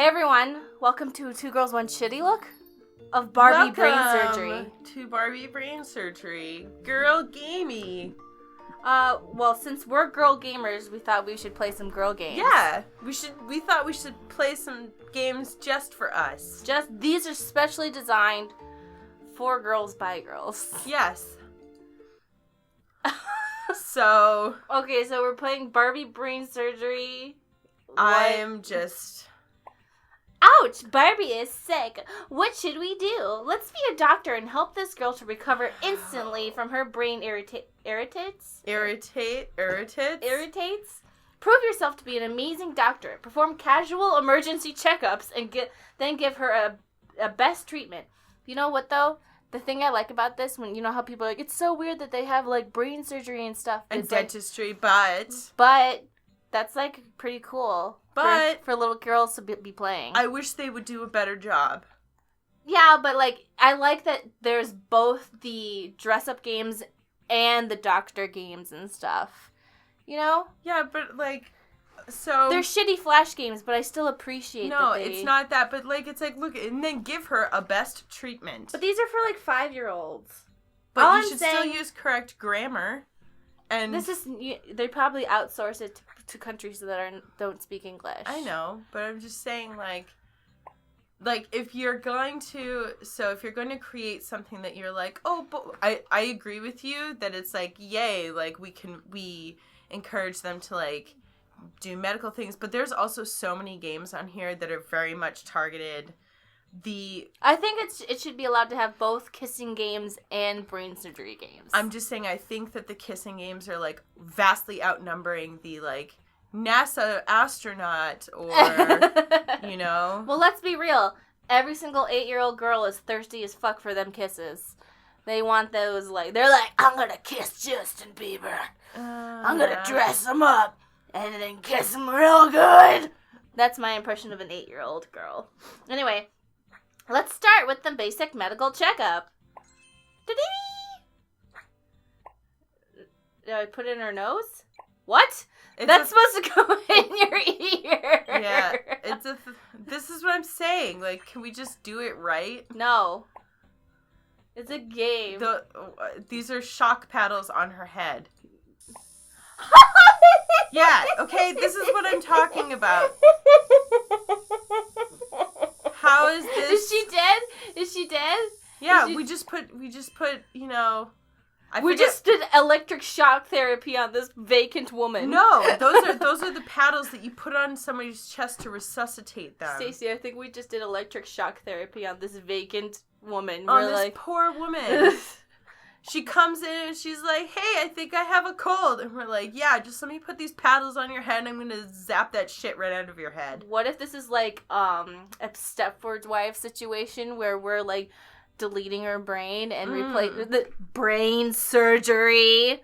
Hey everyone, welcome to Two Girls, One Shitty Look of Barbie Brain Surgery. To Barbie Brain Surgery. Girl gamey. Well, since we're girl gamers, we thought we should play some girl games. Yeah, we thought we should play some games just for us. These are specially designed for girls by girls. Yes. So. Okay, so we're playing Barbie Brain Surgery. I'm just... Ouch! Barbie is sick. What should we do? Let's be a doctor and help this girl to recover instantly from her brain irritates? Irritates? Prove yourself to be an amazing doctor. Perform casual emergency checkups and then give her a best treatment. You know what, though? The thing I like about this, when you know how people are like, it's so weird that they have, like, brain surgery and stuff. And dentistry, but... But that's, like, pretty cool. But for little girls to be playing. I wish they would do a better job. Yeah, but, like, I like that there's both the dress-up games and the doctor games and stuff. You know? Yeah, but, like, so... They're shitty Flash games, but I still appreciate No, that it's not that, but, like, it's like, look, and then give her a best treatment. But these are for, like, 5-year-olds. But you should still use correct grammar. And this is... They probably outsource it to countries that don't speak English. I know, but I'm just saying, like if you're going to create something that you're like, oh, but I agree with you that it's like, yay, like we encourage them to like do medical things, but there's also so many games on here that are very much targeted. I think it should be allowed to have both kissing games and brain surgery games. I'm just saying I think that the kissing games are, like, vastly outnumbering the, like, NASA astronaut or, you know. Well, let's be real. Every single 8-year-old girl is thirsty as fuck for them kisses. They want those, like, they're like, I'm gonna kiss Justin Bieber. I'm gonna dress him up and then kiss him real good. That's my impression of an 8-year-old girl. Anyway. Let's start with the basic medical checkup. Did I put it in her nose? What? That's supposed to go in your ear. Yeah, this is what I'm saying. Like, can we just do it right? No. It's a game. These are shock paddles on her head. Yeah, okay, this is what I'm talking about. How is this? Is she dead? Is she dead? Yeah, we just put, you know... We just did electric shock therapy on this vacant woman. No, those are the paddles that you put on somebody's chest to resuscitate them. Stacey, I think we just did electric shock therapy on this vacant woman. On this poor woman. She comes in and she's like, hey, I think I have a cold. And we're like, yeah, just let me put these paddles on your head and I'm going to zap that shit right out of your head. What if this is like a Stepford Wives situation where we're like deleting her brain and replace the brain surgery?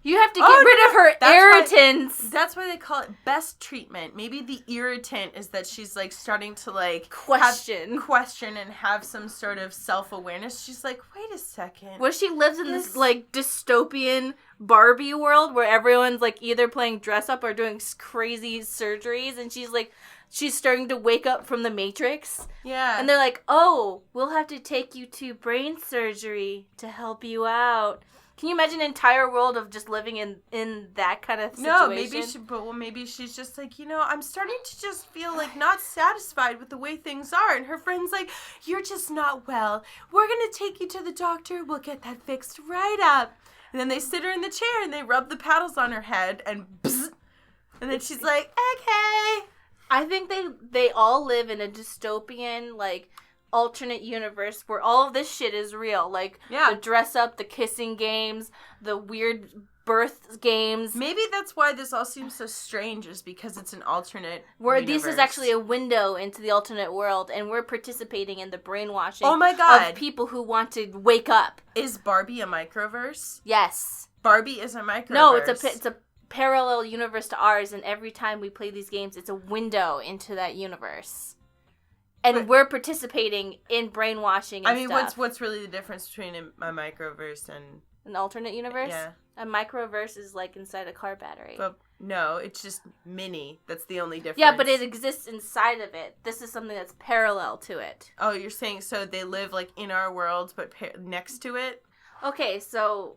You have to get rid of her irritants. That's why they call it best treatment. Maybe the irritant is that she's like starting to like question and have some sort of self-awareness. She's like, wait a second. What if she lives in this like dystopian Barbie world where everyone's like either playing dress up or doing crazy surgeries, and she's starting to wake up from the Matrix. Yeah. And they're like, oh, we'll have to take you to brain surgery to help you out. Can you imagine an entire world of just living in that kind of situation? No, maybe she's just like, you know, I'm starting to just feel like not satisfied with the way things are. And her friend's like, you're just not well. We're going to take you to the doctor. We'll get that fixed right up. And then they sit her in the chair and they rub the paddles on her head and bzz, and then she's like, okay. I think they all live in a dystopian, like, alternate universe where all of this shit is real. Like, the dress up, the kissing games, the weird birth games. Maybe that's why this all seems so strange, is because it's an alternate universe. This is actually a window into the alternate world, and we're participating in the brainwashing of people who want to wake up. Is Barbie a microverse? Yes. Barbie is a microverse. No, it's a parallel universe to ours, and every time we play these games, it's a window into that universe. And we're participating in brainwashing and stuff. What's really the difference between a microverse and... An alternate universe? Yeah. A microverse is like inside a car battery. But no, it's just mini. That's the only difference. Yeah, but it exists inside of it. This is something that's parallel to it. Oh, you're saying so they live like in our world, but next to it? Okay, so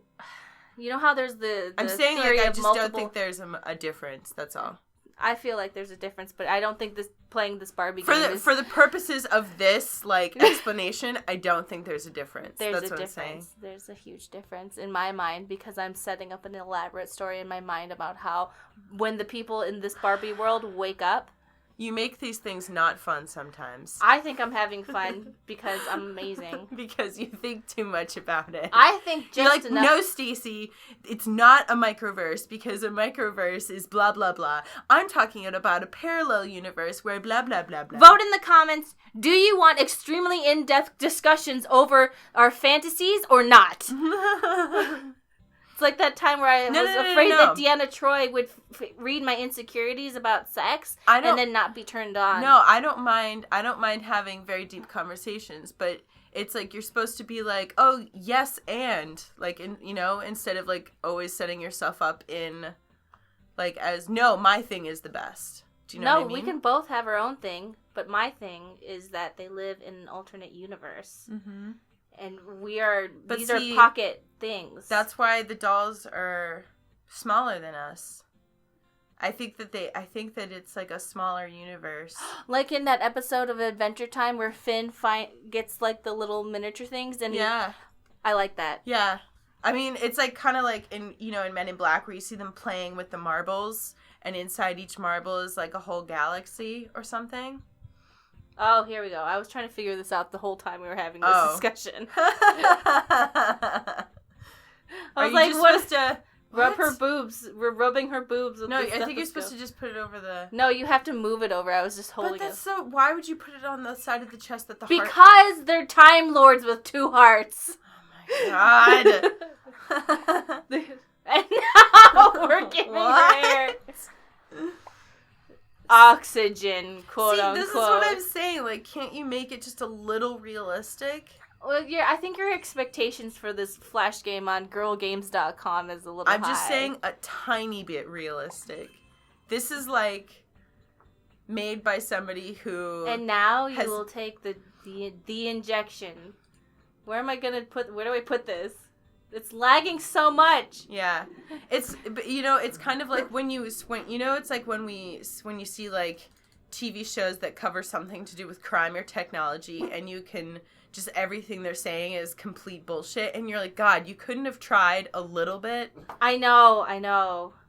you know how there's the I'm saying theory like I of just multiple... don't think there's a difference. That's all. I feel like there's a difference, but I don't think playing this Barbie game is... For the purposes of this like explanation, I don't think there's a difference. There's That's a what difference. I'm saying. There's a huge difference in my mind because I'm setting up an elaborate story in my mind about how when the people in this Barbie world wake up... You make these things not fun sometimes. I think I'm having fun because I'm amazing. Because you think too much about it. I think just You're like, enough... no, Stacey, it's not a microverse because a microverse is blah, blah, blah. I'm talking about a parallel universe where blah, blah, blah, blah. Vote in the comments. Do you want extremely in-depth discussions over our fantasies or not? It's like that time where I was afraid that Deanna Troi would read my insecurities about sex and then not be turned on. No, I don't mind having very deep conversations, but it's like you're supposed to be like, oh, yes, and like, instead of like always setting yourself up in like as, no, my thing is the best. Do you know what I mean? No, we can both have our own thing, but my thing is that they live in an alternate universe. Mm-hmm. And these are pocket things. That's why the dolls are smaller than us. I think that it's like a smaller universe. Like in that episode of Adventure Time where Finn gets like the little miniature things and I like that. Yeah. I mean, it's like kind of like in Men in Black where you see them playing with the marbles and inside each marble is like a whole galaxy or something. Oh, here we go. I was trying to figure this out the whole time we were having this discussion. I was like, supposed to rub her boobs? We're rubbing her boobs with I think you're supposed to just put it over the... No, you have to move it over. I was just holding it. But that's so... Why would you put it on the side of the chest that the heart... Because they're Time Lords with two hearts. Oh my god. And now we're giving her... Oxygen, quote unquote. This is what I'm saying. Like, can't you make it just a little realistic? Well, I think your expectations for this flash game on girlgames.com is a little high. I'm just saying a tiny bit realistic. This is like made by somebody who... And now you will take the injection. Where do I put this? It's lagging so much. Yeah, it's kind of like when you see like TV shows that cover something to do with crime or technology, and you can just everything they're saying is complete bullshit, and you're like, God, you couldn't have tried a little bit. I know.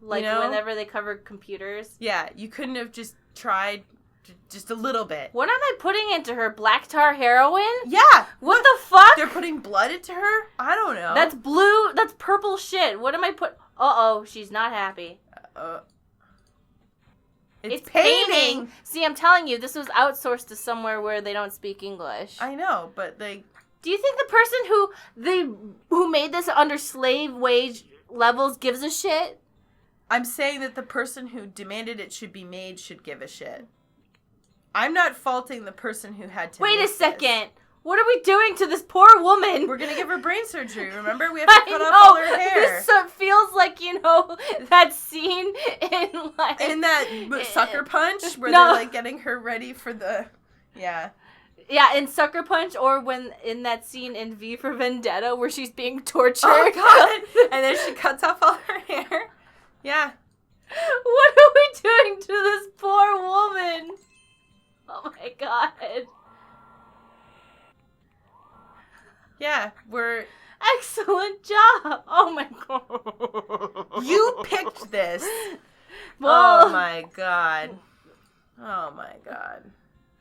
Like whenever they cover computers. Yeah, you couldn't have just tried. Just a little bit. What am I putting into her? Black tar heroin? Yeah. What the fuck? They're putting blood into her? I don't know. That's blue. That's purple shit. What am I Uh-oh. She's not happy. It's painting. See, I'm telling you, this was outsourced to somewhere where they don't speak English. I know, but they... Do you think the person who made this under slave wage levels gives a shit? I'm saying that the person who demanded it should be made should give a shit. I'm not faulting the person who had to Wait a second. What are we doing to this poor woman? We're going to give her brain surgery, remember? We have to cut off all her hair. This feels like, that scene in that Sucker Punch where they're like getting her ready for the... Yeah. Yeah, in Sucker Punch, or when in that scene in V for Vendetta where she's being tortured. Oh, God. And then she cuts off all her hair. Yeah. What are we doing to this poor woman? Oh my God. Yeah, we're... Excellent job. Oh my God. You picked this. Well, oh my God. Oh my God.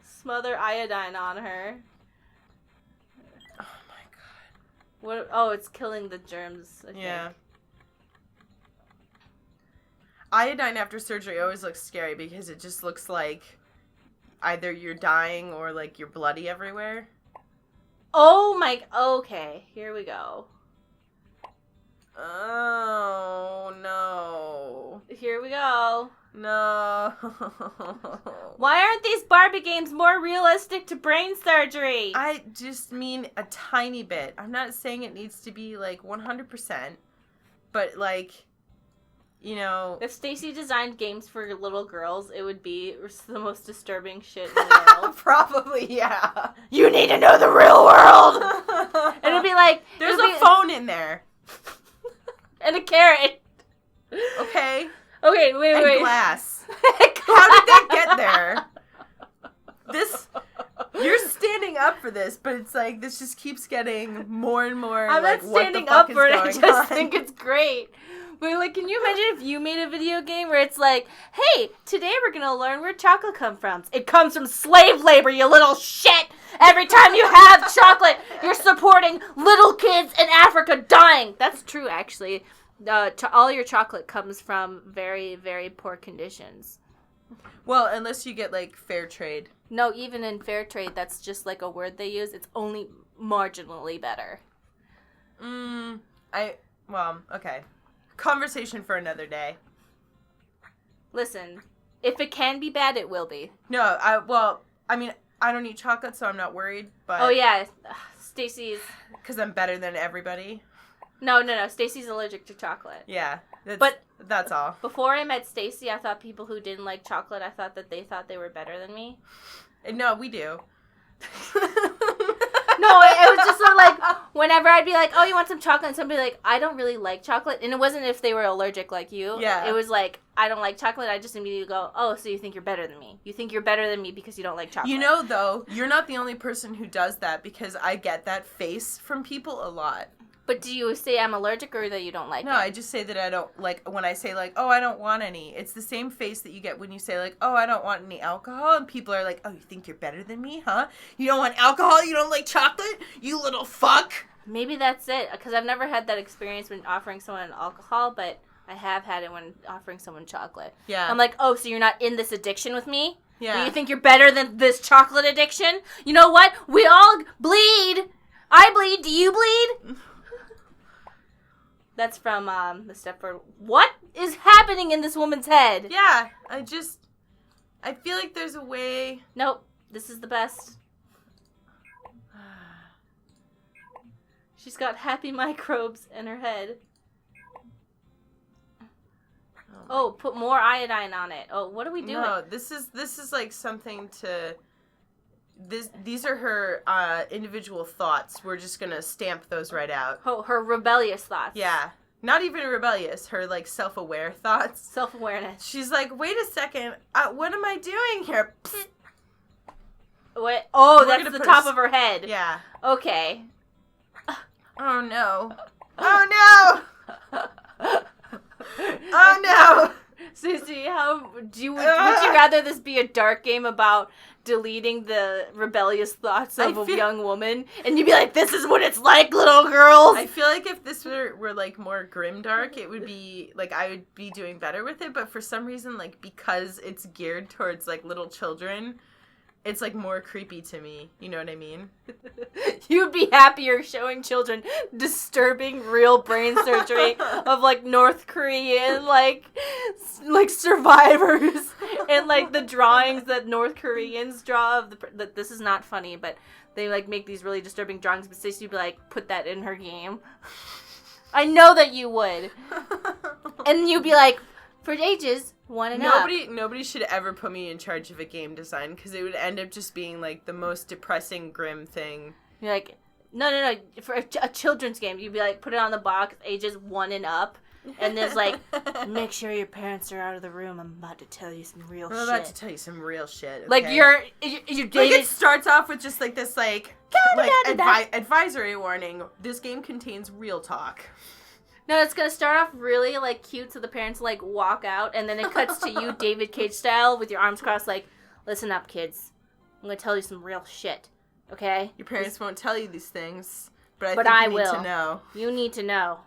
Smother iodine on her. Oh my God. What? Oh, it's killing the germs, I think. Yeah. Iodine after surgery always looks scary because it just looks like either you're dying or like you're bloody everywhere. Oh my... Okay, here we go. Oh, no. Here we go. No. Why aren't these Barbie games more realistic to brain surgery? I just mean a tiny bit. I'm not saying it needs to be like 100%, but, like, you know... If Stacy designed games for little girls, it would be the most disturbing shit in the world. Probably, yeah. You need to know the real world! And it'd be like... There's a phone in there. And a carrot. Okay. Okay, wait. And glass. How did that get there? You're standing up for this, but it's like, this just keeps getting more and more, I'm like, not what standing the fuck up for it, I is just going on? think it's great. But, like, can you imagine if you made a video game where it's like, hey, today we're gonna learn where chocolate comes from. It comes from slave labor, you little shit! Every time you have chocolate, you're supporting little kids in Africa dying! That's true, actually. All your chocolate comes from very, very poor conditions. Well, unless you get, like, fair trade. No, even in fair trade, that's just, like, a word they use. It's only marginally better. Well, okay. Conversation for another day. Listen, if it can be bad, it will be. No, I mean, I don't eat chocolate, so I'm not worried, but... Oh, yeah. Stacy's... Because I'm better than everybody. No. Stacy's allergic to chocolate. Yeah. That's all. Before I met Stacy, I thought people who didn't like chocolate, I thought that they thought they were better than me. No, we do. No, it was just sort of like, whenever I'd be like, oh, you want some chocolate? And somebody like, I don't really like chocolate. And it wasn't if they were allergic like you. Yeah. It was like, I don't like chocolate. I just immediately go, oh, so you think you're better than me. You think you're better than me because you don't like chocolate. You know, though, you're not the only person who does that, because I get that face from people a lot. But do you say I'm allergic or that you don't like it? No, I just say that I don't, like, when I say, like, oh, I don't want any, it's the same face that you get when you say, like, oh, I don't want any alcohol, and people are like, oh, you think you're better than me, huh? You don't want alcohol? You don't like chocolate? You little fuck? Maybe that's it, because I've never had that experience when offering someone alcohol, but I have had it when offering someone chocolate. Yeah. I'm like, oh, so you're not in this addiction with me? Yeah. Do you think you're better than this chocolate addiction? You know what? We all bleed. I bleed. Do you bleed? That's from the Stepford. What is happening in this woman's head? Yeah, I feel like there's a way. Nope, this is the best. She's got happy microbes in her head. Oh, put more iodine on it. Oh, what are we doing? No, this is like something to. These are her individual thoughts. We're just gonna stamp those right out. Oh, her rebellious thoughts. Yeah. Not even rebellious. Her, like, self-aware thoughts. Self-awareness. She's like, wait a second. What am I doing here? Psst. What? Oh, We're that's the top of her head. Yeah. Okay. Oh, no. Oh, no. Oh, no. Susie, would you rather this be a dark game about deleting the rebellious thoughts of a young woman, and you'd be like, this is what it's like, little girls? I feel like if this were like more grimdark, it would be like I would be doing better with it, but for some reason, like, because it's geared towards like little children, it's like more creepy to me. You know what I mean? You'd be happier showing children disturbing real brain surgery of like North Korean like survivors and like the drawings that North Koreans draw of the this is not funny, but they like make these really disturbing drawings. But Stacey would be like, put that in her game. I know that you would, and you'd be like, for ages 1 and up. Nobody should ever put me in charge of a game design, because it would end up just being like the most depressing, grim thing. You're like, no. For a children's game, you'd be like, put it on the box, ages 1 and up, and there's like, make sure your parents are out of the room. I'm about to tell you some real shit. I'm about to tell you some real shit. Okay? Like you're dated. Like it starts off with just like this advisory warning. This game contains real talk. No, it's gonna start off really like cute, so the parents like walk out, and then it cuts to you, David Cage style, with your arms crossed, like, listen up, kids. I'm gonna tell you some real shit, okay? Your parents won't tell you these things, but I think you need to know. You need to know.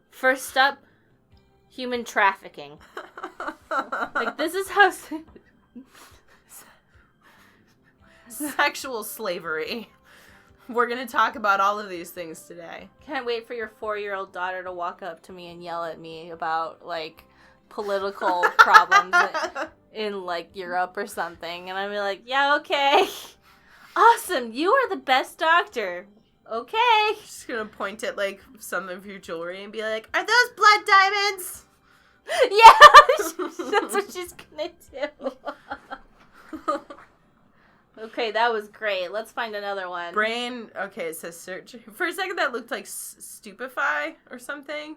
First up, human trafficking. Like, this is how sexual slavery. We're going to talk about all of these things today. Can't wait for your 4-year-old daughter to walk up to me and yell at me about, like, political problems in, like, Europe or something. And I'd be like, yeah, okay. Awesome. You are the best doctor. Okay. Just gonna point at, like, some of your jewelry and be like, are those blood diamonds? Yeah, that's what she's gonna do. Okay, that was great. Let's find another one. Brain, okay, it says search. For a second that looked like stupefy or something.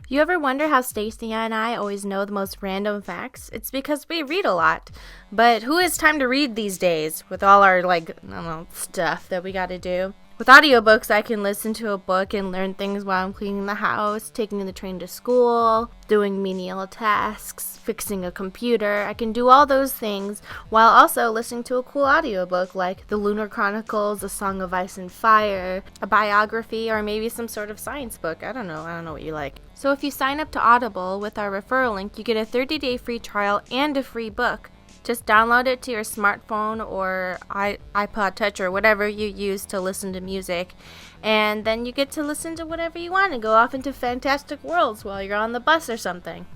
You ever wonder how Stacy and I always know the most random facts? It's because we read a lot. But who has time to read these days with all our, like, I don't know, stuff that we gotta do? With audiobooks, I can listen to a book and learn things while I'm cleaning the house, taking the train to school, doing menial tasks, fixing a computer. I can do all those things while also listening to a cool audiobook like The Lunar Chronicles, A Song of Ice and Fire, a biography, or maybe some sort of science book. I don't know what you like. So if you sign up to Audible with our referral link, you get a 30-day free trial and a free book. Just download it to your smartphone or iPod Touch or whatever you use to listen to music. And then you get to listen to whatever you want and go off into fantastic worlds while you're on the bus or something.